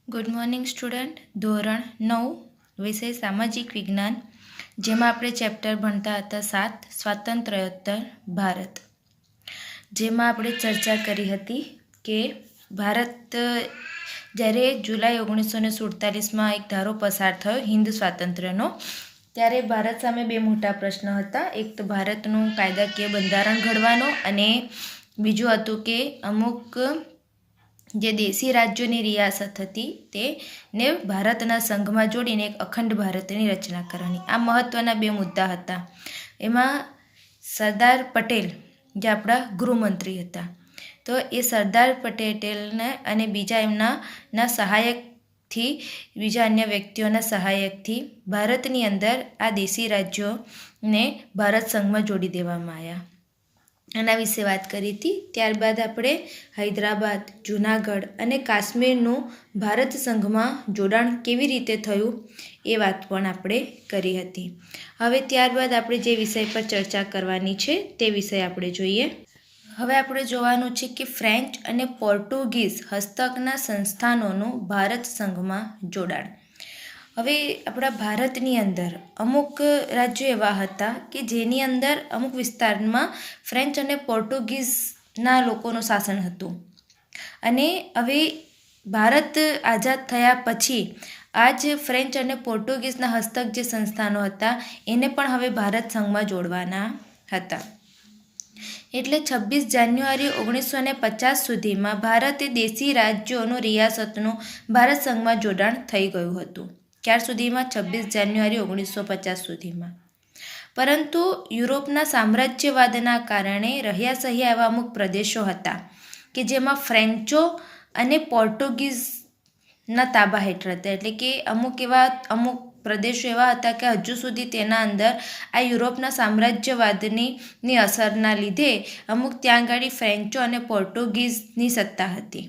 Good morning student. ધોરણ 9 વિષય સામાજિક વિજ્ઞાન, જેમાં આપણે ચેપ્ટર ભણતા હતા 7 સ્વાતંત્ર્યોત્તર ભારત, જેમાં આપણે ચર્ચા કરી હતી કે ભારત જ્યારે જુલાઈ 1947માં એક ધારો પસાર થયો હિન્દ સ્વાતંત્ર્યનો, ત્યારે ભારત સામે બે મોટા પ્રશ્ન હતા. એક તો ભારતનું કાયદાકીય બંધારણ ઘડવાનો અને બીજું હતું કે અમુક જે દેશી રાજ્યોની રિયાસત હતી તેને ભારતના સંઘમાં જોડીને એક અખંડ ભારતની રચના કરવાની. આ મહત્ત્વના બે મુદ્દા હતા. એમાં સરદાર પટેલ જે આપણા ગૃહમંત્રી હતા, તો એ સરદાર પટેલને અને બીજા એમના સહાયકથી, બીજા અન્ય વ્યક્તિઓના સહાયકથી ભારતની અંદર આ દેશી રાજ્યોને ભારત સંઘમાં જોડી દેવામાં આવ્યા. આના વિશે વાત કરી હતી. ત્યારબાદ આપણે હૈદરાબાદ, જૂનાગઢ અને કાશ્મીરનું ભારત સંઘમાં જોડાણ કેવી રીતે થયું એ વાત પણ આપણે કરી હતી. હવે ત્યારબાદ આપણે જે વિષય પર ચર્ચા કરવાની છે તે વિષય આપણે જોઈએ. હવે આપણે જોવાનું છે કે ફ્રેન્ચ અને પોર્ટુગીઝ હસ્તકના સંસ્થાનોનું ભારત સંઘમાં જોડાણ. હવે આપણા ભારતની અંદર અમુક રાજ્યો એવા હતા કે જેની અંદર અમુક વિસ્તારમાં ફ્રેન્ચ અને પોર્ટુગીઝના લોકોનું શાસન હતું, અને હવે ભારત આઝાદ થયા પછી આ જ ફ્રેન્ચ અને પોર્ટુગીઝના હસ્તક જે સંસ્થાનો હતા એને પણ હવે ભારત સંઘમાં જોડવાના હતા. એટલે 26 જાન્યુઆરી 1950 સુધીમાં ભારતે દેશી રાજ્યોનું રિયાસતનું ભારત સંઘમાં જોડાણ થઈ ગયું હતું. ક્યાર સુધીમાં? 26 જાન્યુઆરી 1950 સુધીમાં. પરંતુ યુરોપના સામ્રાજ્યવાદના કારણે રહ્યા સહ્યા એવા અમુક પ્રદેશો હતા કે જેમાં ફ્રેન્ચો અને પોર્ટુગીઝના તાબા હેઠળ હતા. એટલે કે અમુક પ્રદેશો એવા હતા કે હજુ સુધી તેના અંદર આ યુરોપના સામ્રાજ્યવાદની અસરના લીધે અમુક ત્યાં આગળ ફ્રેન્ચો અને પોર્ટુગીઝની સત્તા હતી.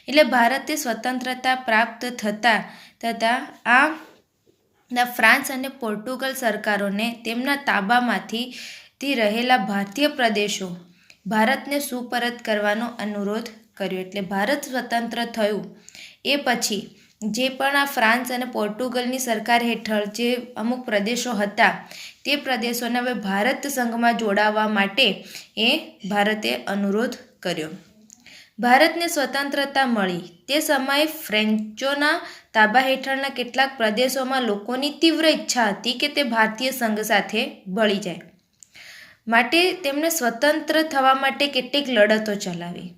એટલે ભારતે સ્વતંત્રતા પ્રાપ્ત થતાં આ ફ્રાન્સ અને પોર્ટુગલ સરકારોને તેમના તાબામાંથી રહેલા ભારતીય પ્રદેશો ભારતને સુપરત કરવાનો અનુરોધ કર્યો. એટલે ભારત સ્વતંત્ર થયું એ પછી જે પણ આ ફ્રાન્સ અને પોર્ટુગલની સરકાર હેઠળ જે અમુક પ્રદેશો હતા તે પ્રદેશોને હવે ભારત સંઘમાં જોડાવા માટે એ ભારતે અનુરોધ કર્યો. ભારતને સ્વતંત્રતા મળી તે સમયે ફ્રેન્ચોના તાબા હેઠળના કેટલાક પ્રદેશોમાં લોકોની તીવ્ર ઈચ્છા હતી કે તે ભારતીય સંઘ સાથે ભળી જાય, માટે તેમણે સ્વતંત્ર થવા માટે કેટલીક લડતો ચલાવી,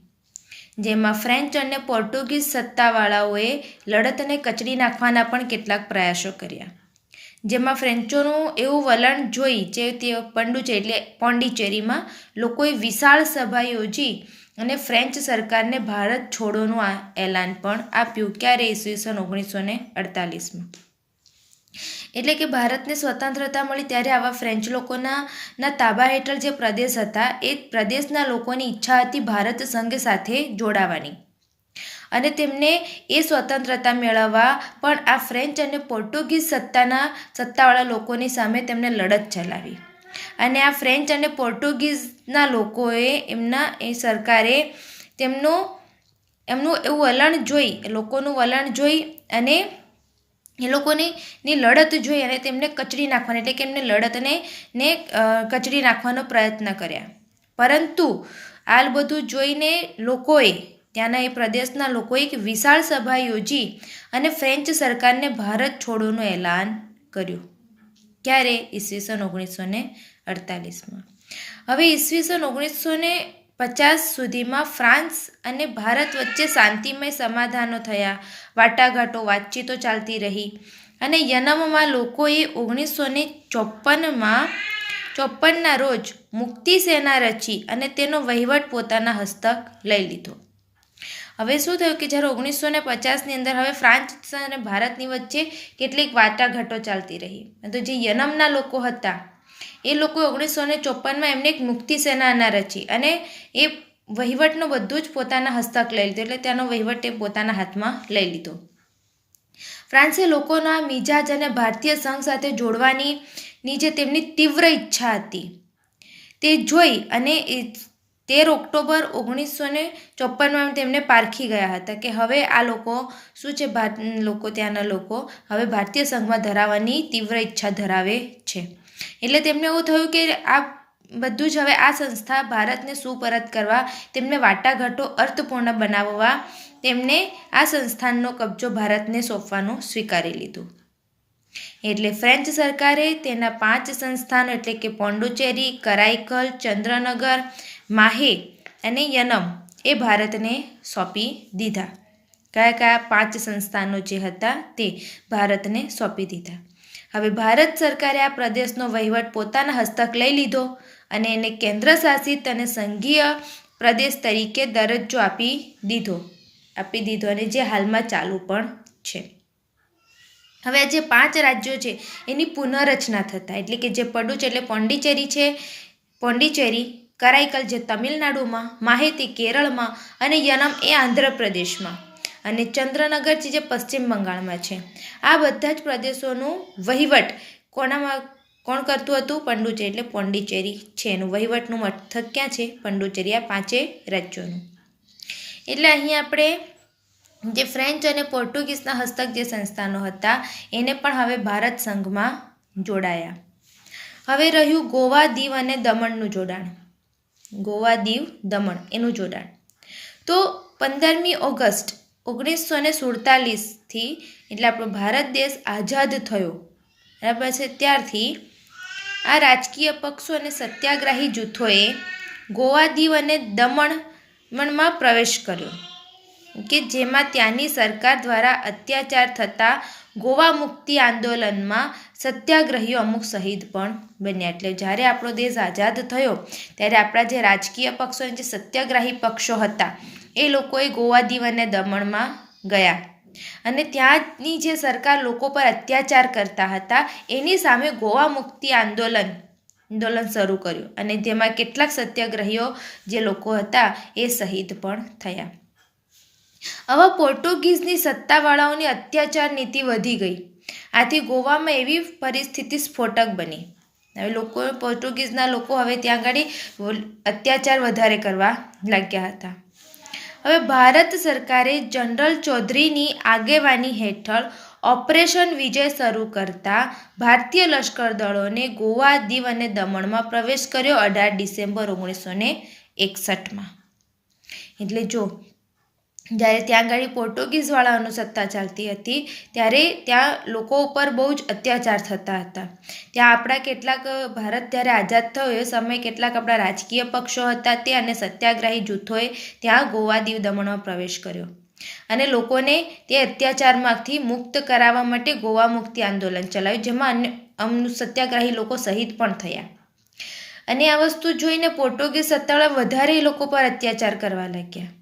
જેમાં ફ્રેન્ચ અને પોર્ટુગીઝ સત્તાવાળાઓએ લડતને કચડી નાખવાના પણ કેટલાક પ્રયાસો કર્યા. જેમાં ફ્રેન્ચોનું એવું વલણ જોઈ જે તે પોંડિચેરીમાં લોકોએ વિશાળ સભા યોજી અને ફ્રેન્ચ સરકારને ભારત છોડોનું એલાન પણ આપ્યું. ક્યારે? ઈસવીસન 1948માં. એટલે કે ભારતને સ્વતંત્રતા મળી ત્યારે આવા ફ્રેન્ચ લોકોના તાબા હેઠળ જે પ્રદેશ હતા એ પ્રદેશના લોકોની ઈચ્છા હતી ભારત સંઘ સાથે જોડાવાની, અને તેમને એ સ્વતંત્રતા મેળવવા પણ આ ફ્રેન્ચ અને પોર્ટુગીઝ સત્તાવાળા લોકોની સામે તેમણે લડત ચલાવી. અને આ ફ્રેન્ચ અને પોર્ટુગીઝના લોકોએ એ સરકારે એમનું એવું લોકોનું વલણ જોઈ અને એ લોકોની લડત જોઈ અને તેમને કચડી નાખવાની, એટલે કે એમને લડતને કચડી નાખવાનો પ્રયત્ન કર્યા. પરંતુ આ બધું જોઈને ત્યાંના એ પ્રદેશના લોકોએ એક વિશાળ સભા યોજી અને ફ્રેન્ચ સરકારને ભારત છોડોનું એલાન કર્યું. ક્યારે? ઈસવીસન 1948માં. હવે ઈસવીસન 1950 સુધીમાં ફ્રાન્સ અને ભારત વચ્ચે શાંતિમય સમાધાનો થયા, વાટાઘાટો, વાતચીતો ચાલતી રહી, અને યનમમાં લોકોએ 1954ના રોજ મુક્તિ સેના રચી અને તેનો વહીવટ પોતાના હસ્તક લઈ લીધો. હવે શું થયું કે જ્યારે 1950ની અંદર હવે ફ્રાન્સ અને ભારતની વચ્ચે કેટલીક વાટાઘાટો ચાલતી રહી, તો જે યનમના લોકો હતા એ લોકોએ 1954માં એમને એક મુક્તિ સેના રચી અને એ વહીવટનો બધું જ પોતાના હસ્તક લઈ લીધો. એટલે ત્યાંનો વહીવટ એ પોતાના હાથમાં લઈ લીધો. ફ્રાન્સે લોકોના મિજાજ અને ભારતીય સંઘ સાથે જોડવાની જે તેમની તીવ્ર ઈચ્છા હતી તે જોઈ અને 13 ઓક્ટોબર 1954માં તેમને પારખી ગયા હતા કે હવે આ લોકો શું છે, ત્યાંના લોકો હવે ભારતીય સંઘમાં ધરાવવાની તીવ્ર ઈચ્છા ધરાવે છે. એટલે તેમને એવું થયું કે આ બધું જ હવે આ સંસ્થા ભારતને સુપરત કરવા, તેમને વાટાઘાટો અર્થપૂર્ણ બનાવવા તેમને આ સંસ્થાનનો કબજો ભારતને સોંપવાનું સ્વીકારી લીધું. એટલે ફ્રેન્ચ સરકારે તેના 5 સંસ્થાનો એટલે કે પોંડુચેરી, કરાઈકલ, ચંદ્રનગર, માહે અને યનમ એ ભારતને સોંપી દીધા. કયા 5 સંસ્થાનો જે હતા તે ભારતને સોંપી દીધા. હવે ભારત સરકારે આ પ્રદેશનો વહીવટ પોતાના હસ્તક લઈ લીધો અને એને કેન્દ્ર શાસિત અને સંઘીય પ્રદેશ તરીકે દરજ્જો આપી દીધો અને જે હાલમાં ચાલુ પણ છે. હવે આ જે 5 રાજ્યો છે એની પુનઃરચના થતાં, એટલે કે જે પોંડિચેરી છે, પોંડિચેરી, કરાઈકલ જે તમિલનાડુમાં, માહેતી કેરળમાં અને યનમ એ આંધ્રપ્રદેશમાં અને ચંદ્રનગર જે પશ્ચિમ બંગાળમાં છે. આ બધા જ પ્રદેશોનું વહીવટ કોણ કરતું હતું? પોંડુચેરી, એટલે પોંડિચેરી છે એનું વહીવટનું મથક ક્યાં છે? પોંડુચેરી. આ 5 રાજ્યોનું. એટલે અહીં આપણે જે ફ્રેન્ચ અને પોર્ટુગીઝના હસ્તક જે સંસ્થાનો હતા એને પણ હવે ભારત સંઘમાં જોડાયા. હવે રહ્યું ગોવા, દીવ અને દમણનું જોડાણ. ગોવા, દીવ, દમણ એનું જોડાણ. તો 15મી ઓગસ્ટ 1947થી એટલે આપણો ભારત દેશ આઝાદ થયો બરાબર છે, ત્યારથી આ રાજકીય પક્ષો અને સત્યાગ્રાહી જૂથોએ ગોવા, દીવ અને દમણમાં પ્રવેશ કર્યો કે જેમાં ત્યાંની સરકાર દ્વારા અત્યાચાર થતા ગોવા મુક્તિ આંદોલનમાં સત્યાગ્રહીઓ અમુક શહીદ પણ બન્યા. એટલે જ્યારે આપણો દેશ આઝાદ થયો ત્યારે આપણા જે રાજકીય પક્ષો અને જે સત્યાગ્રાહી પક્ષો હતા એ લોકોએ ગોવા, દીવ અને દમણમાં ગયા અને ત્યાંની જે સરકાર લોકો પર અત્યાચાર કરતા હતા એની સામે ગોવા મુક્તિ આંદોલન શરૂ કર્યું અને જેમાં કેટલાક સત્યાગ્રહીઓ જે લોકો હતા એ શહીદ પણ થયા. હવે પોર્ટુગીઝની સત્તાવાળાઓની અત્યાચાર નીતિ વધી ગઈ. આથી ગોવામાં એવી પરિસ્થિતિ સ્ફોટક બની. હવે પોર્ટુગીઝના લોકો હવે ત્યાં આગળ અત્યાચાર વધારે કરવા લાગ્યા હતા. હવે ભારત સરકારે જનરલ ચૌધરીની આગેવાની હેઠળ ઓપરેશન વિજય શરૂ કરતા ભારતીય લશ્કર દળોને ગોવા, દીવ અને દમણમાં પ્રવેશ કર્યો 18 ડિસેમ્બર 1961માં. એટલે જો જ્યારે ત્યાં આગળ પોર્ટુગીઝવાળાઓની સત્તા ચાલતી હતી ત્યારે ત્યાં લોકો ઉપર બહુ જ અત્યાચાર થતા હતા. ત્યાં આપણા કેટલાક ભારત જ્યારે આઝાદ થયો એ સમયે કેટલાક આપણા રાજકીય પક્ષો હતા તે અને સત્યાગ્રાહી જૂથોએ ત્યાં ગોવા, દીવ, દમણમાં પ્રવેશ કર્યો અને લોકોને તે અત્યાચારમાંથી મુક્ત કરાવવા માટે ગોવા મુક્તિ આંદોલન ચલાવ્યું, જેમાં સત્યાગ્રાહી લોકો શહીદ પણ થયા. અને આ વસ્તુ જોઈને પોર્ટુગીઝ સત્તાવાળા વધારે લોકો પર અત્યાચાર કરવા લાગ્યા.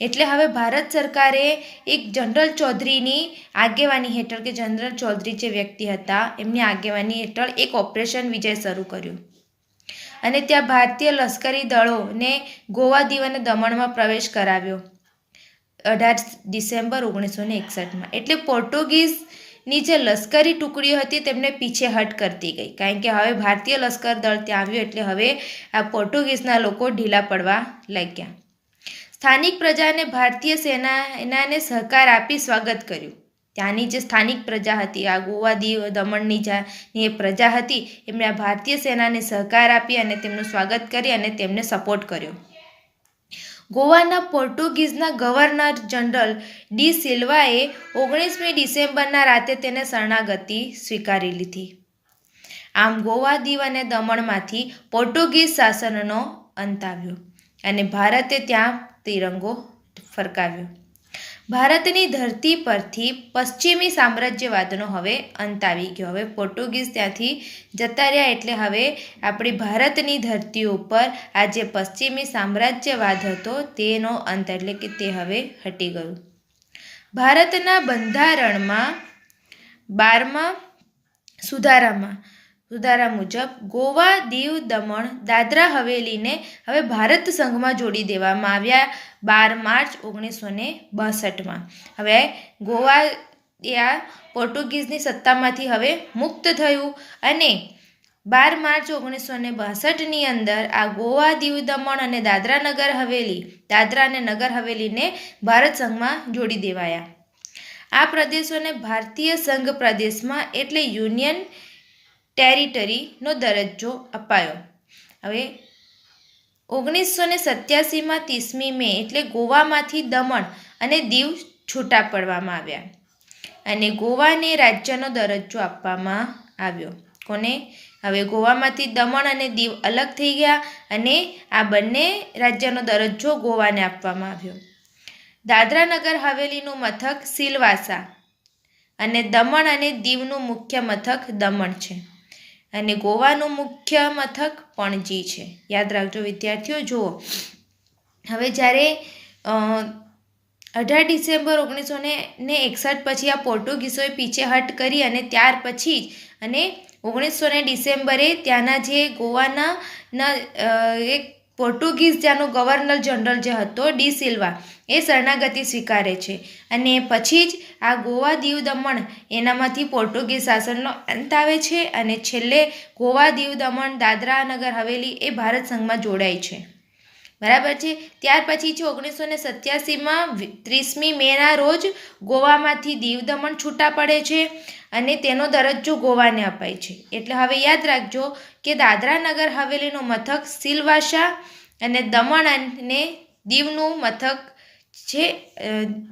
એટલે હવે ભારત સરકારે એક જનરલ ચૌધરીની આગેવાની હેઠળ કે જનરલ ચૌધરી જે વ્યક્તિ હતા એમની આગેવાની હેઠળ એક ઓપરેશન વિજય શરૂ કર્યું અને ત્યાં ભારતીય લશ્કરી દળોને ગોવા, દીવ અને દમણમાં પ્રવેશ કરાવ્યો 18 ડિસેમ્બર 1961માં. એટલે પોર્ટુગીઝની જે લશ્કરી ટુકડીઓ હતી તેમને પીછેહટ કરતી ગઈ, કારણ કે હવે ભારતીય લશ્કર દળ ત્યાં આવ્યું એટલે હવે આ પોર્ટુગીઝના લોકો ઢીલા પડવા લાગ્યા. સ્થાનિક પ્રજાને ભારતીય સેનાને સહકાર આપી સ્વાગત કર્યું. ત્યાંની જે સ્થાનિક પ્રજા હતી, આ ગોવા, દીવ, દમણની જે પ્રજા હતી એમણે આ ભારતીય સેનાને સહકાર આપી અને તેમનું સ્વાગત કરી અને તેમને સપોર્ટ કર્યો. ગોવાના પોર્ટુગીઝના ગવર્નર જનરલ ડી સિલ્વાએ 19મી ડિસેમ્બરના રાતે તેને શરણાગતિ સ્વીકારી લીધી. આમ ગોવા, દીવ અને દમણમાંથી પોર્ટુગીઝ શાસનનો અંત આવ્યો અને ભારતે ત્યાં તિરંગો ફરકાવ્યો. ભારતની ધરતી પરથી પશ્ચિમી સામ્રાજ્યવાદનો હવે અંત આવી ગયો. હવે પોર્ટુગીઝ ત્યાંથી જતા રહ્યા એટલે હવે આપણી ભારતની ધરતી ઉપર આ જે પશ્ચિમી સામ્રાજ્યવાદ હતો તેનો અંત, એટલે કે તે હવે હટી ગયું. ભારતના બંધારણમાં 12મા સુધારા મુજબ ગોવા, દીવ, દમણ, દાદરા હવેલીને હવે ભારત સંઘમાં જોડી દેવામાં આવ્યા 12 માર્ચ 1962માં. હવે ગોવા પોર્ટુગીઝની સત્તામાંથી હવે મુક્ત થયું અને 12 માર્ચ 1962ની અંદર આ ગોવા, દીવ દમણ અને દાદરા અને નગર હવેલીને ભારત સંઘમાં જોડી દેવાયા. આ પ્રદેશોને ભારતીય સંઘ પ્રદેશમાં એટલે યુનિયન ટેરિટરીનો દરજ્જો અપાયો. હવે 1987માં 30મી મે એટલે ગોવામાંથી દમણ અને દીવ છૂટા પાડવામાં આવ્યા અને ગોવાને રાજ્યનો દરજ્જો આપવામાં આવ્યો. કોને? હવે ગોવામાંથી દમણ અને દીવ અલગ થઈ ગયા અને આ બંને રાજ્યનો દરજ્જો ગોવાને આપવામાં આવ્યો. દાદરા નગર હવેલીનું મથક સિલવાસા અને દમણ અને દીવનું મુખ્ય મથક દમણ છે અને ગોવાનું મુખ્ય મથક પણજી છે. યાદ રાખજો વિદ્યાર્થીઓ. જુઓ, હવે જ્યારે 18 ડિસેમ્બર 1961 પછી આ પોર્ટુગીઝોએ પીછેહટ કરી અને ત્યાર પછી અને 19 ડિસેમ્બરે ત્યાંના જે ગોવાના એક પોર્ટુગીઝ ત્યાંનો ગવર્નર જનરલ જે હતો ડી સિલ્વા એ શરણાગતિ સ્વીકારે છે અને પછી જ આ ગોવા, દીવ, દમણ એનામાંથી પોર્ટુગીઝ શાસનનો અંત આવે છે અને છેલ્લે ગોવા, દીવ, દમણ, દાદરા નગર હવેલી એ ભારત સંઘમાં જોડાય છે. બરાબર છે. ત્યાર પછી છે 1987માં 30મી મેના રોજ ગોવામાંથી દીવ દમણ છૂટા પડે છે અને તેનો દરજ્જો ગોવાને અપાય છે. એટલે હવે યાદ રાખજો કે દાદરા નગર હવેલીનું મથક સિલવાસા અને દમણ અને દીવનું મથક છે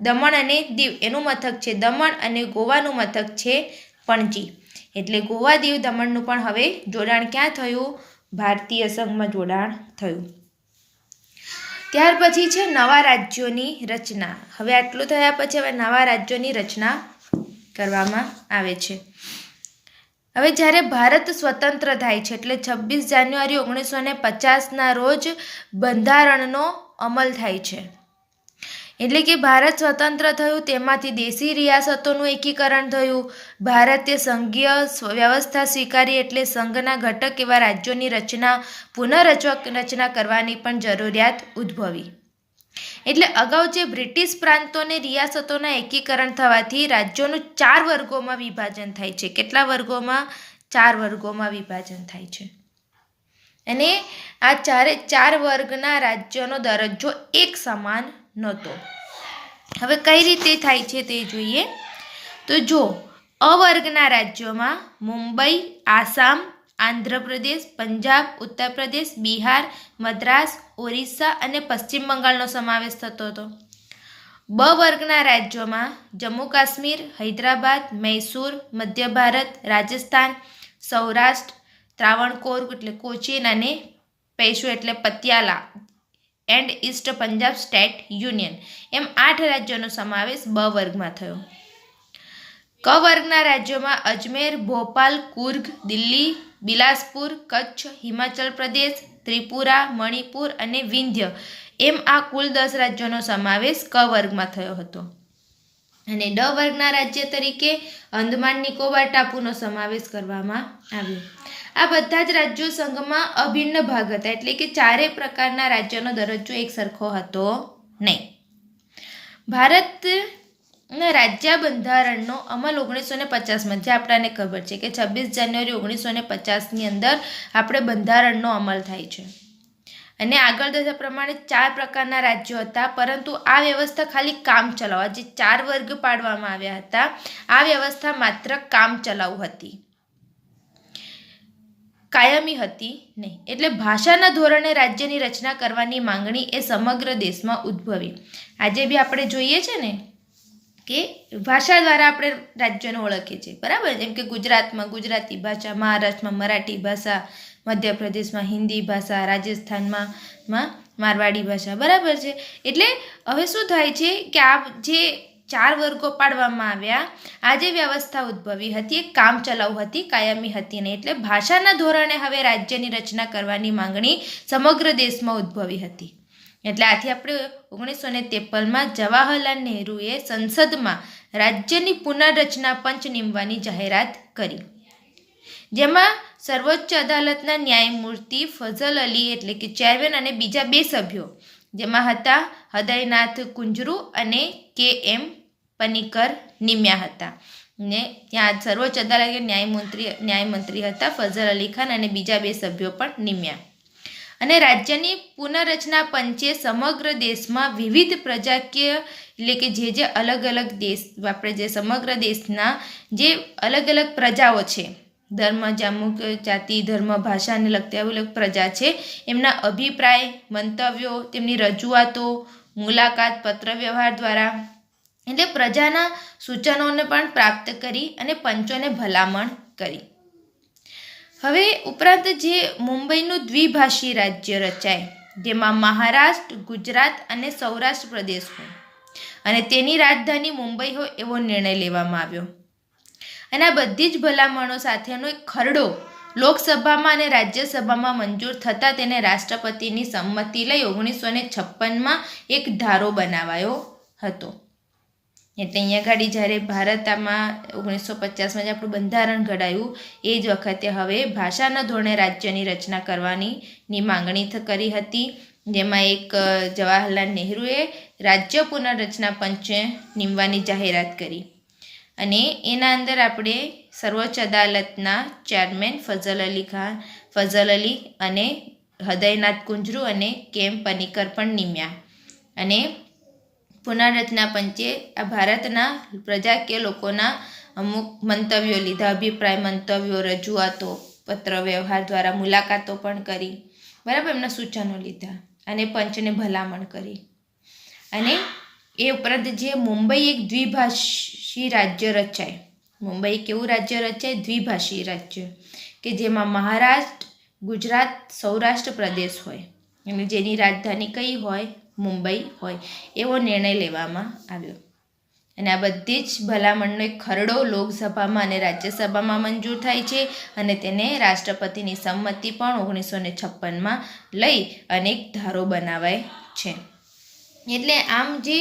દમણ અને દીવ એનું મથક છે દમણ અને ગોવાનું મથક છે પણજી. એટલે ગોવા, દીવ, દમણનું પણ હવે જોડાણ ક્યાં થયું? ભારતીય સંઘમાં જોડાણ થયું. ત્યાર પછી છે નવા રાજ્યોની રચના. હવે આટલું થયા પછી હવે નવા રાજ્યોની રચના કરવામાં આવે છે. હવે જ્યારે ભારત સ્વતંત્ર થાય છે એટલે 26 જાન્યુઆરી 1950ના રોજ બંધારણનો અમલ થાય છે. એટલે કે ભારત સ્વતંત્ર થયું તેમાંથી દેશી રિયાસતોનું એકીકરણ થયું. ભારતે સંઘીય વ્યવસ્થા સ્વીકારી એટલે સંઘના ઘટક એવા રાજ્યોની પુનઃરચના કરવાની પણ જરૂરિયાત ઉદ્ભવી. એટલે અગાઉ જે બ્રિટિશ પ્રાંતોને રિયાસતોના એકીકરણ થવાથી રાજ્યોનું 4 વર્ગોમાં વિભાજન થાય છે. કેટલા વર્ગોમાં? 4 વર્ગોમાં વિભાજન થાય છે અને આ 4 વર્ગના રાજ્યોનો દરજ્જો એક સમાન નહોતો. હવે કઈ રીતે થાય છે તે જોઈએ. તો જો અ વર્ગના રાજ્યોમાં મુંબઈ, આસામ, આંધ્રપ્રદેશ, પંજાબ, ઉત્તર પ્રદેશ, બિહાર, મદ્રાસ, ઓરિસ્સા અને પશ્ચિમ બંગાળનો સમાવેશ થતો હતો. બ વર્ગના રાજ્યોમાં જમ્મુ કાશ્મીર, હૈદરાબાદ, મૈસૂર, મધ્ય ભારત, રાજસ્થાન, સૌરાષ્ટ્ર, ત્રાવણકોર એટલે કોચીન અને પૈસુ એટલે Patiala and east Punjab state union એમ 8 રાજ્યોનો સમાવેશ બ વર્ગમાં થયો. ક વર્ગના રાજ્યોમાં અજમેર, ભોપાલ, કુર્ગ, દિલ્હી, બિલાસપુર, કચ્છ, હિમાચલ પ્રદેશ, ત્રિપુરા, મણિપુર અને વિંધ્ય એમ આ કુલ 10 રાજ્યોનો સમાવેશ ક વર્ગમાં થયો હતો. અને ડ વર્ગના રાજ્ય તરીકે અંદમાન નિકોબાર ટાપુનો સમાવેશ કરવામાં આવ્યો. આ બધા જ રાજ્યો સંઘમાં અભિન્ન ભાગ હતા એટલે કે 4 પ્રકારના રાજ્યોનો દરજ્જો એક સરખો હતો નહીં. ભારતના રાજ્ય બંધારણનો અમલ 1950માં જે આપણને ખબર છે કે 26 જાન્યુઆરી 1950ની અંદર આપણે બંધારણનો અમલ થાય છે અને આગળ દર્શાવ્યા પ્રમાણે 4 પ્રકારના રાજ્યો હતા પરંતુ આ વ્યવસ્થા ખાલી કામ ચલાવવા જે 4 વર્ગ પાડવામાં આવ્યા હતા આ વ્યવસ્થા માત્ર કામ ચલાઉ હતી, કાયમી હતી નહીં. એટલે ભાષાના ધોરણે રાજ્યની રચના કરવાની માંગણી એ સમગ્ર દેશમાં ઉદ્ભવી. આજે બી આપણે જોઈએ છે ને કે ભાષા દ્વારા આપણે રાજ્યોને ઓળખીએ છીએ, બરાબર. જેમ કે ગુજરાતમાં ગુજરાતી ભાષા, મહારાષ્ટ્રમાં મરાઠી ભાષા, મધ્યપ્રદેશમાં હિન્દી ભાષા, રાજસ્થાનમાં મારવાડી ભાષા, બરાબર છે. એટલે હવે શું થાય છે કે આ જે 4 વર્ગો પાડવામાં આવ્યા આ જે વ્યવસ્થા ઉદ્ભવી હતી એ કામ ચલાઉ હતી, કાયમી હતી નહીં. એટલે ભાષાના ધોરણે હવે રાજ્યની રચના કરવાની માંગણી સમગ્ર દેશમાં ઉદ્ભવી હતી. એટલે આથી આપણે 1953માં જવાહરલાલ નહેરુએ સંસદમાં રાજ્યની પુનર્રચના પંચ નિમવાની જાહેરાત કરી, જેમાં સર્વોચ્ચ અદાલતના ન્યાયમૂર્તિ ફઝલ અલી એટલે કે ચેરમેન અને બીજા 2 સભ્યો જેમાં હતા હૃદયનાથ કુંજરુ અને કે એમ પનિકર નિમ્યા હતા. ને ત્યાં સર્વોચ્ચ અદાલત ન્યાયમંત્રી હતા ફઝલ અલી ખાન અને બીજા 2 સભ્યો પણ નિમ્યા. અને રાજ્યની પુનર્રચના પંચે સમગ્ર દેશમાં વિવિધ પ્રજાકીય એટલે કે જે અલગ અલગ દેશ આપણે જે સમગ્ર દેશના જે અલગ અલગ પ્રજાઓ છે, ધર્મ, જાતિ, ધર્મ, ભાષાને લગતી અલગ પ્રજા છે, એમના અભિપ્રાય, મંતવ્યો, તેમની રજૂઆતો, મુલાકાત, પત્ર વ્યવહાર દ્વારા એટલે પ્રજાના સૂચનોને પણ પ્રાપ્ત કરી અને પંચોને ભલામણ કરી. હવે ઉપરાંત જે મુંબઈનું દ્વિભાષી રાજ્ય રચાય, જેમાં મહારાષ્ટ્ર, ગુજરાત અને સૌરાષ્ટ્ર પ્રદેશ હોય અને તેની રાજધાની મુંબઈ હોય એવો નિર્ણય લેવામાં આવ્યો. અને આ બધી જ ભલામણો સાથેનો એક ખરડો લોકસભામાં અને રાજ્યસભામાં મંજૂર થતાં તેને રાષ્ટ્રપતિની સંમતિ લઈ 1956માં એક ધારો બનાવાયો હતો. એટલે અહીંયા ગાડી જ્યારે ભારત આમાં 1950માં જે આપણું બંધારણ ઘડાયું એ જ વખતે હવે ભાષાના ધોરણે રાજ્યની રચના કરવાની માંગણી કરી હતી, જેમાં એક જવાહરલાલ નહેરુએ રાજ્ય પુનર્રચના પંચે નિમવાની જાહેરાત કરી. અને એના અંદર આપણે સર્વોચ્ચ અદાલતના ચેરમેન ફઝલ અલી અને હૃદયનાથ કુંજરુ અને કેમ પનિકર પણ નિમ્યા. અને પુનર્રચના પંચે આ ભારતના પ્રજાકીય લોકોના અમુક મંતવ્યો લીધા, અભિપ્રાય, મંતવ્યો, રજૂઆતો, પત્ર વ્યવહાર દ્વારા મુલાકાતો પણ કરી, બરાબર, એમના સૂચનો લીધા અને પંચને ભલામણ કરી. અને એ ઉપરાંત જે મુંબઈ એક દ્વિભાષી રાજ્ય રચાય, મુંબઈ કેવું રાજ્ય રચાય? દ્વિભાષી રાજ્ય, કે જેમાં મહારાષ્ટ્ર, ગુજરાત, સૌરાષ્ટ્ર પ્રદેશ હોય અને જેની રાજધાની કઈ હોય? મુંબઈ હોય, એવો નિર્ણય લેવામાં આવ્યો. અને આ બધી જ ભલામણનો એક ખરડો લોકસભામાં અને રાજ્યસભામાં મંજૂર થાય છે અને તેને રાષ્ટ્રપતિની સંમતિ પણ 1956માં લઈ અને એક ધારો બનાવાય છે. એટલે આમ જે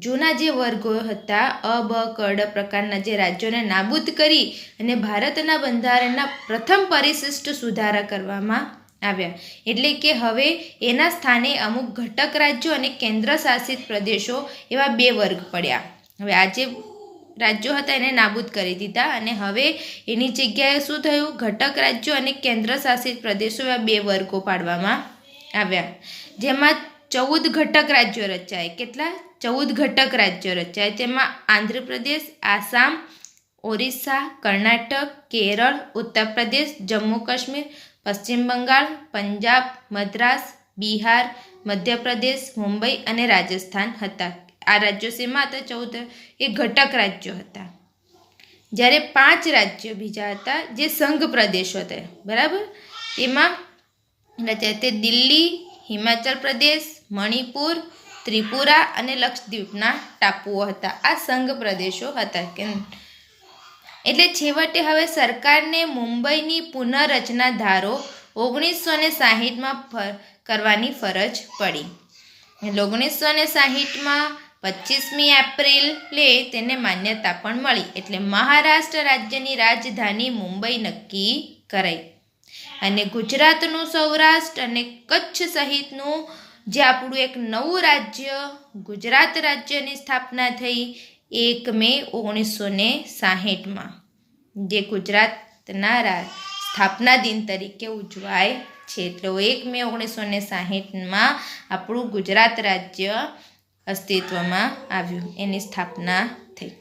જૂના જે વર્ગો હતા, અ, બ, ક, ડ પ્રકારના જે રાજ્યોને નાબૂદ કરી અને ભારતના બંધારણના પ્રથમ પરિશિષ્ટ સુધારા કરવામાં આવ્યા. એટલે કે હવે એના સ્થાને અમુક ઘટક રાજ્યો અને કેન્દ્ર શાસિત પ્રદેશો એવા 2 વર્ગ પડ્યા. હવે આ જે રાજ્યો હતા એને નાબૂદ કરી દીધા અને હવે એની જગ્યાએ શું થયું? ઘટક રાજ્યો અને કેન્દ્ર શાસિત પ્રદેશો એવા 2 વર્ગો પાડવામાં આવ્યા, જેમાં 14 ઘટક રાજ્યો રચાય. કેટલા? 14 ઘટક રાજ્યો રચાય. તેમાં આંધ્રપ્રદેશ, આસામ, ઓરિસ્સા, કર્ણાટક, કેરળ, ઉત્તર પ્રદેશ, જમ્મુ કાશ્મીર, પશ્ચિમ બંગાળ, પંજાબ, મદ્રાસ, બિહાર, મધ્યપ્રદેશ, મુંબઈ અને રાજસ્થાન હતા. આ રાજ્યો શેમાં હતા? 14 એ ઘટક રાજ્યો હતા. જ્યારે 5 રાજ્યો બીજા હતા જે સંઘ પ્રદેશો હતા, બરાબર, તેમાં તે દિલ્હી, હિમાચલ પ્રદેશ, મણિપુર, ત્રિપુરા અને લક્ષદ્વીપના ટાપુઓ હતા. આ સંઘ પ્રદેશો હતા. એટલે છેવટે હવે સરકારને મુંબઈની પુનર્રચના ધારો 1960માં કરવાની ફરજ પડી. એટલે 1960માં 25મી એપ્રિલે તેને માન્યતા પણ મળી. એટલે મહારાષ્ટ્ર રાજ્યની રાજધાની મુંબઈ નક્કી કરાઈ અને ગુજરાતનું સૌરાષ્ટ્ર અને કચ્છ સહિતનું જે આપણું એક નવું રાજ્ય ગુજરાત રાજ્યની સ્થાપના થઈ 1 મે 1960માં, જે ગુજરાતના સ્થાપના દિન તરીકે ઉજવાય છે. એટલે 1 મે 1960માં આપણું ગુજરાત રાજ્ય અસ્તિત્વમાં આવ્યું, એની સ્થાપના થઈ.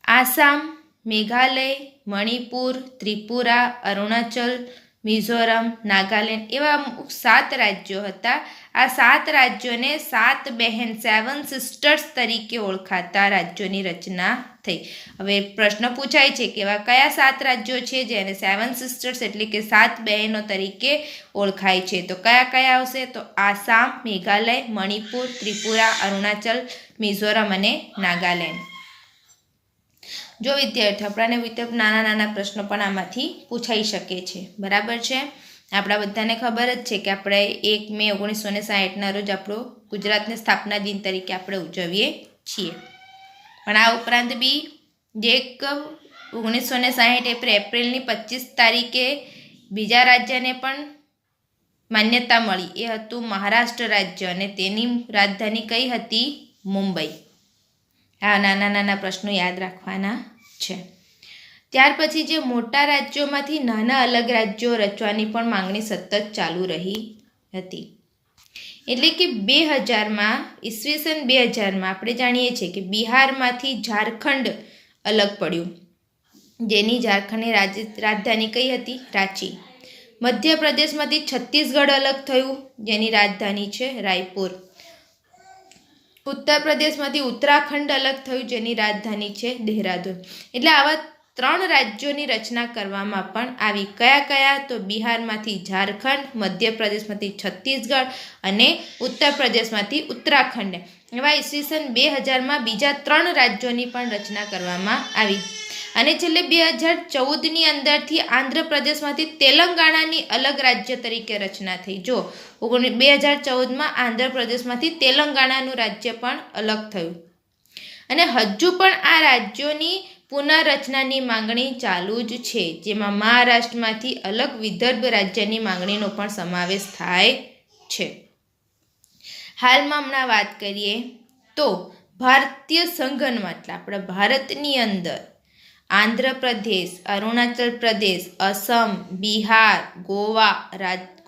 આસામ, મેઘાલય, મણિપુર, ત્રિપુરા, અરુણાચલ, મિઝોરમ, નાગાલેન્ડ એવા 7 રાજ્યો હતા. આ 7 રાજ્યોને 7 બહેન 7 સિસ્ટર્સ તરીકે ઓળખાતા રાજ્યોની રચના થઈ. હવે પ્રશ્ન પૂછાય છે કે એવા કયા 7 રાજ્યો છે જેને 7 સિસ્ટર્સ એટલે કે 7 બહેનો તરીકે ઓળખાય છે? તો કયા કયા આવશે? તો આસામ, મેઘાલય, મણિપુર, ત્રિપુરા, અરુણાચલ, મિઝોરમ અને નાગાલેન્ડ. જો વિદ્યાર્થીઓ આપણાને નાના નાના પ્રશ્નો પણ આમાંથી પૂછાઈ શકે છે, બરાબર છે. આપણા બધાને ખબર જ છે કે આપણે 1 મે 1960ના રોજ આપણો ગુજરાતની સ્થાપના દિન તરીકે આપણે ઉજવીએ છીએ. પણ આ ઉપરાંત બી જે 1960 એપ્રિલની 25 તારીખે બીજા રાજ્યને પણ માન્યતા મળી, એ હતું મહારાષ્ટ્ર રાજ્ય અને તેની રાજધાની કઈ હતી? મુંબઈ. આ નાના નાના પ્રશ્નો યાદ રાખવાના છે. ત્યાર પછી જે મોટા રાજ્યોમાંથી નાના અલગ રાજ્યો રચવાની પણ માંગણી સતત ચાલુ રહી હતી. એટલે કે 2000માં ઈસવીસન 2000માં આપણે જાણીએ છીએ કે બિહારમાંથી ઝારખંડ અલગ પડ્યું, જેની ઝારખંડની રાજધાની કઈ હતી? રાંચી. મધ્યપ્રદેશમાંથી છત્તીસગઢ અલગ થયું, જેની રાજધાની છે રાયપુર. ઉત્તર પ્રદેશમાંથી ઉત્તરાખંડ અલગ થયું, જેની રાજધાની છે દહેરાદૂન. એટલે આવા 3 રાજ્યોની રચના કરવામાં પણ આવી. કયા કયા? તો બિહારમાંથી ઝારખંડ, મધ્યપ્રદેશમાંથી છત્તીસગઢ અને ઉત્તર પ્રદેશમાંથી ઉત્તરાખંડ. એવા ઈસવીસન 2000માં બીજા 3 રાજ્યોની પણ રચના કરવામાં આવી. અને છેલ્લે 2014ની અંદરથી આંધ્રપ્રદેશમાંથી તેલંગાણાની અલગ રાજ્ય તરીકે રચના થઈ. જો 2014માં આંધ્રપ્રદેશમાંથી તેલંગાણાનું રાજ્ય પણ અલગ થયું. અને હજુ પણ આ રાજ્યોની પુનઃરચનાની માંગણી ચાલુ જ છે, જેમાં મહારાષ્ટ્રમાંથી અલગ વિદર્ભ રાજ્યની માંગણીનો પણ સમાવેશ થાય છે. હાલમાં હમણાં વાત કરીએ તો ભારતીય સંઘનમાં એટલે આપણા ભારતની અંદર આંધ્રપ્રદેશ, અરુણાચલ પ્રદેશ, અસમ, બિહાર, ગોવા,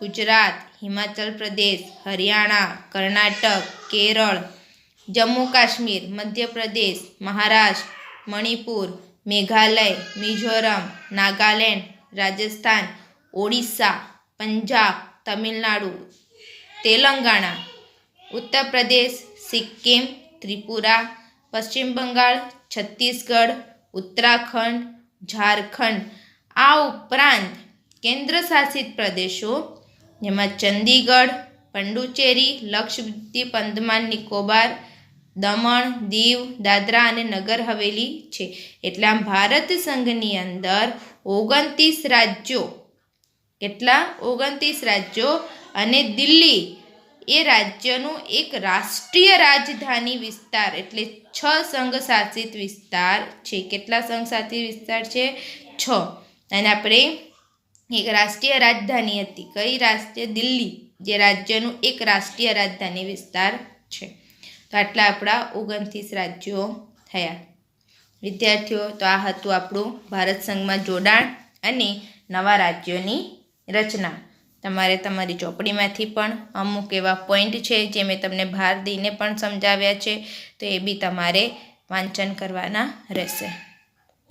ગુજરાત, હિમાચલ પ્રદેશ, હરિયાણા, કર્ણાટક, કેરળ, જમ્મુ કાશ્મીર, મધ્યપ્રદેશ, મહારાષ્ટ્ર, મણિપુર, મેઘાલય, મિઝોરમ, નાગાલેન્ડ, રાજસ્થાન, ઓડિશા, પંજાબ, તમિલનાડુ, તેલંગાણા, ઉત્તર પ્રદેશ, સિક્કિમ, ત્રિપુરા, પશ્ચિમ બંગાળ, છત્તીસગઢ, ઉત્તરાખંડ, ઝારખંડ, આ ઉપરાંત કેન્દ્ર શાસિત પ્રદેશો જેમાં ચંદીગઢ, પંડુચેરી, લક્ષદ્વીપ, અંદમાન નિકોબાર, દમણ, દીવ, દાદરા અને નગર હવેલી છે. એટલે આમ ભારત સંઘની અંદર 29 રાજ્યો, કેટલા? 29 રાજ્યો અને દિલ્હી એ રાજ્યનું એક રાષ્ટ્રીય રાજધાની વિસ્તાર એટલે 6 સંઘ શાસિત વિસ્તાર છે. કેટલા સંઘ શાસિત વિસ્તાર છે? 6. અને આપણે એક રાષ્ટ્રીય રાજધાની હતી. કઈ રાષ્ટ્રીય? દિલ્હી, જે રાજ્યનું એક રાષ્ટ્રીય રાજધાની વિસ્તાર છે. તો આટલા આપણા 29 રાજ્યો થયા. વિદ્યાર્થીઓ, તો આ હતું આપણું ભારત સંઘમાં જોડાણ અને નવા રાજ્યોની રચના. તમારે તમારી ચોપડીમાંથી પણ અમુક એવા પોઈન્ટ છે જે મેં તમને ભાર દઈને પણ સમજાવ્યા છે, તો એ બી તમારે વાંચન કરવાના રહેશે.